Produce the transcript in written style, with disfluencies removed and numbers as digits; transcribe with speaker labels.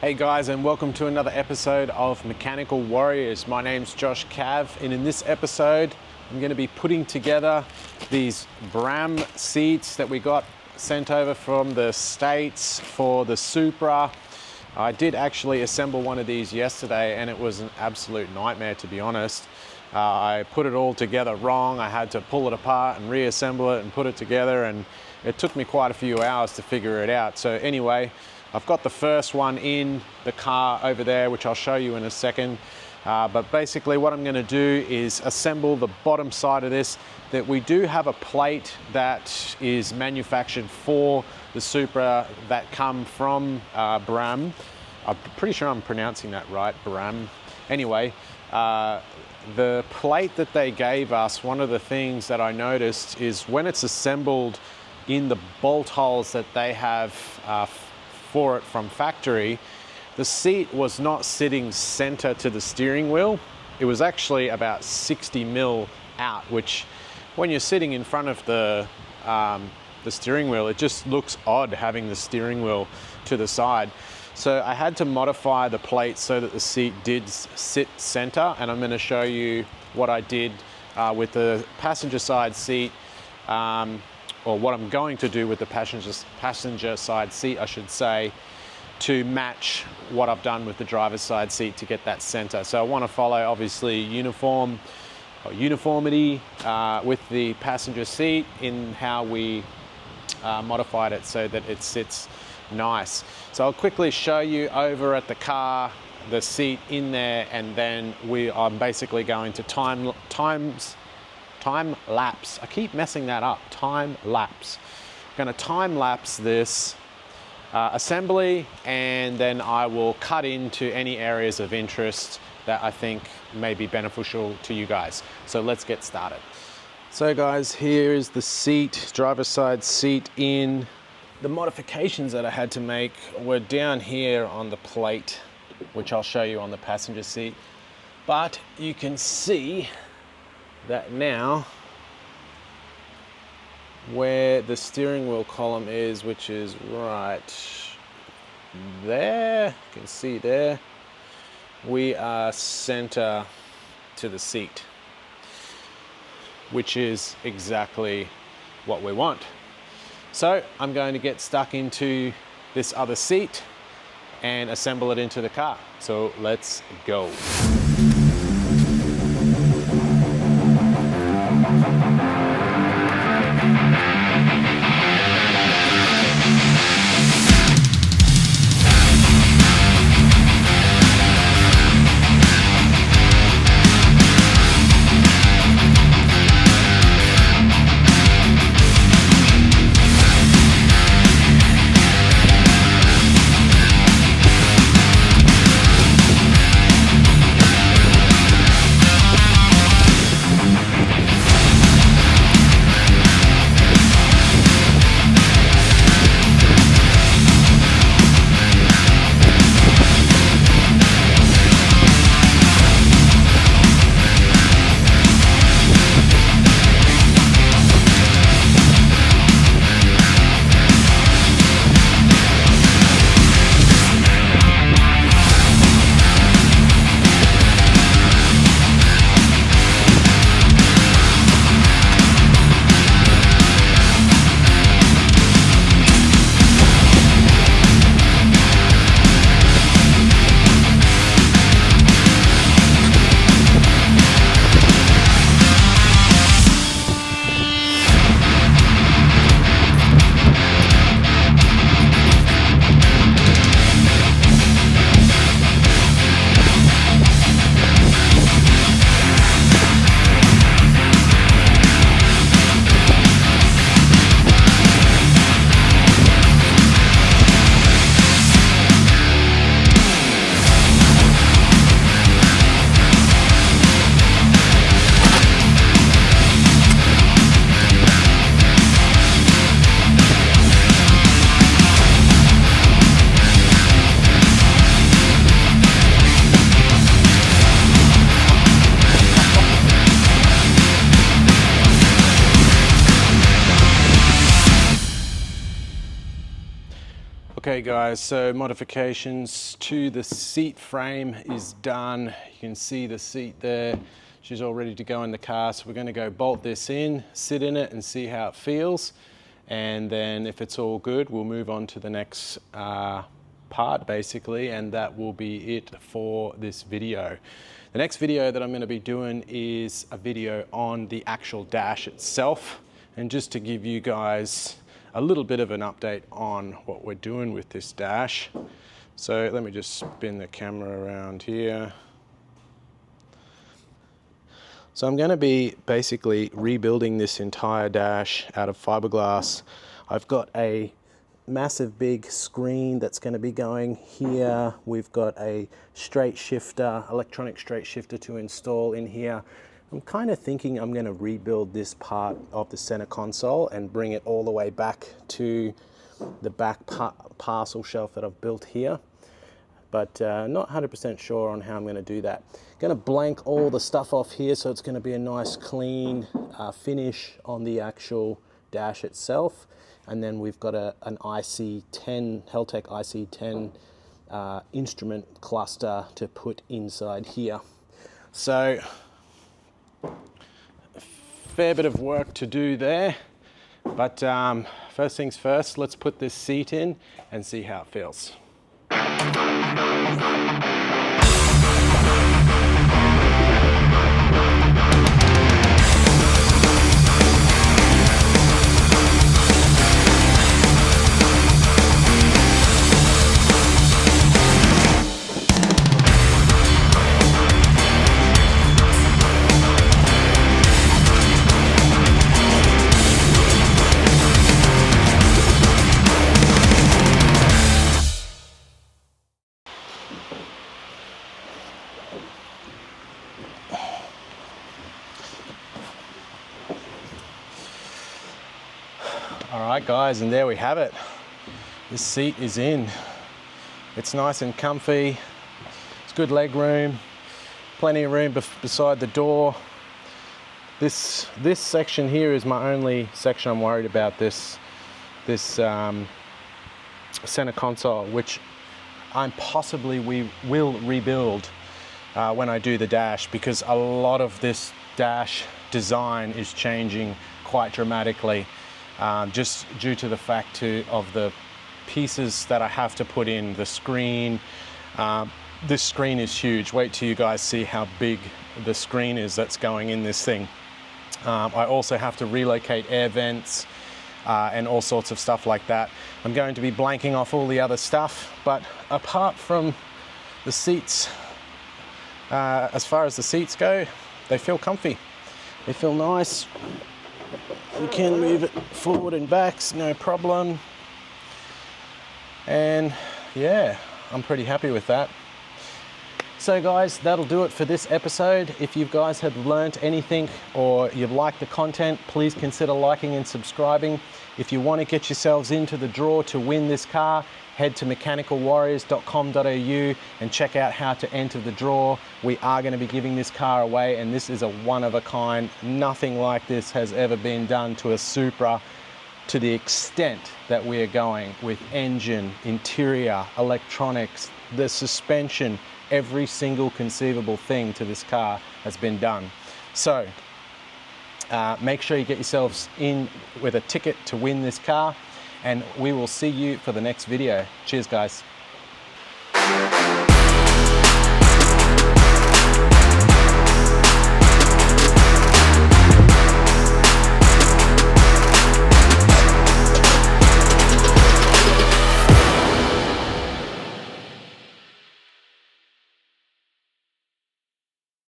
Speaker 1: Hey guys, and welcome to another episode of Mechanical Warriors. My name's Josh Cav, and in this episode I'm going to be putting together these Braum seats that we got sent over from the States for the Supra. I did actually assemble one of these yesterday and it was an absolute nightmare, to be honest. I put it all together wrong. I had to pull it apart and reassemble it and put it together, and it took me quite a few hours to figure it out. So anyway, I've got the first one in the car over there, which I'll show you in a second. But basically what I'm going to do is assemble the bottom side of this. That we do have a plate that is manufactured for the Supra that come from Braum. I'm pretty sure I'm pronouncing that right, Braum. Anyway, the plate that they gave us, one of the things that I noticed is when it's assembled in the bolt holes that they have for it from factory, the seat was not sitting center to the steering wheel. It was actually about 60 mil out, which when you're sitting in front of the steering wheel, it just looks odd having the steering wheel to the side. So I had to modify the plate so that the seat did sit center, and I'm going to show you what I did with the passenger side seat, or what I'm going to do with the passenger side seat, I should say, to match what I've done with the driver's side seat to get that center. So I want to follow obviously uniformity with the passenger seat in how we modified it so that it sits nice. So I'll quickly show you over at the car, the seat in there, and then I'm basically going to time lapse. I keep messing that up. Time lapse. I'm going to time lapse this assembly, and then I will cut into any areas of interest that I think may be beneficial to you guys. So let's get started. So guys, here is the seat, driver's side seat in. The modifications that I had to make were down here on the plate, which I'll show you on the passenger seat. But you can see that now where the steering wheel column is, which is right there, you can see there, we are center to the seat, which is exactly what we want. So I'm going to get stuck into this other seat and assemble it into the car. So let's go. Okay guys, so modifications to the seat frame is done. You can see the seat there. She's all ready to go in the car. So we're going to go bolt this in, sit in it and see how it feels. And then if it's all good, we'll move on to the next part basically, and that will be it for this video. The next video that I'm going to be doing is a video on the actual dash itself, and just to give you guys a little bit of an update on what we're doing with this dash. So let me just spin the camera around here. So I'm going to be basically rebuilding this entire dash out of fiberglass. I've got a massive big screen that's going to be going here. We've got a straight shifter, electronic straight shifter to install in here. I'm kind of thinking I'm going to rebuild this part of the center console and bring it all the way back to the back parcel shelf that I've built here. But not 100% sure on how I'm going to do that. Going to blank all the stuff off here, so it's going to be a nice clean finish on the actual dash itself. And then we've got an IC10, Heltec IC10 instrument cluster to put inside here. So a fair bit of work to do there. But first things first, let's put this seat in and see how it feels. All right guys, and there we have it. This seat is in. It's nice and comfy. It's good leg room, plenty of room beside the door. This section here is my only section I'm worried about, this center console, which we will rebuild when I do the dash, because a lot of this dash design is changing quite dramatically. Just due to the fact of the pieces that I have to put in, the screen. This screen is huge. Wait till you guys see how big the screen is that's going in this thing. I also have to relocate air vents and all sorts of stuff like that. I'm going to be blanking off all the other stuff, but apart from the seats, as far as the seats go, they feel comfy. They feel nice. You can move it forward and back, no problem. And yeah, I'm pretty happy with that. So guys, that'll do it for this episode. If you guys have learnt anything or you've liked the content, please consider liking and subscribing. If you want to get yourselves into the draw to win this car, head to mechanicalwarriors.com.au and check out how to enter the draw. We are going to be giving this car away, and this is a one-of-a-kind. Nothing like this has ever been done to a Supra to the extent that we are going with engine, interior, electronics, the suspension, every single conceivable thing to this car has been done. So make sure you get yourselves in with a ticket to win this car, and we will see you for the next video. Cheers guys.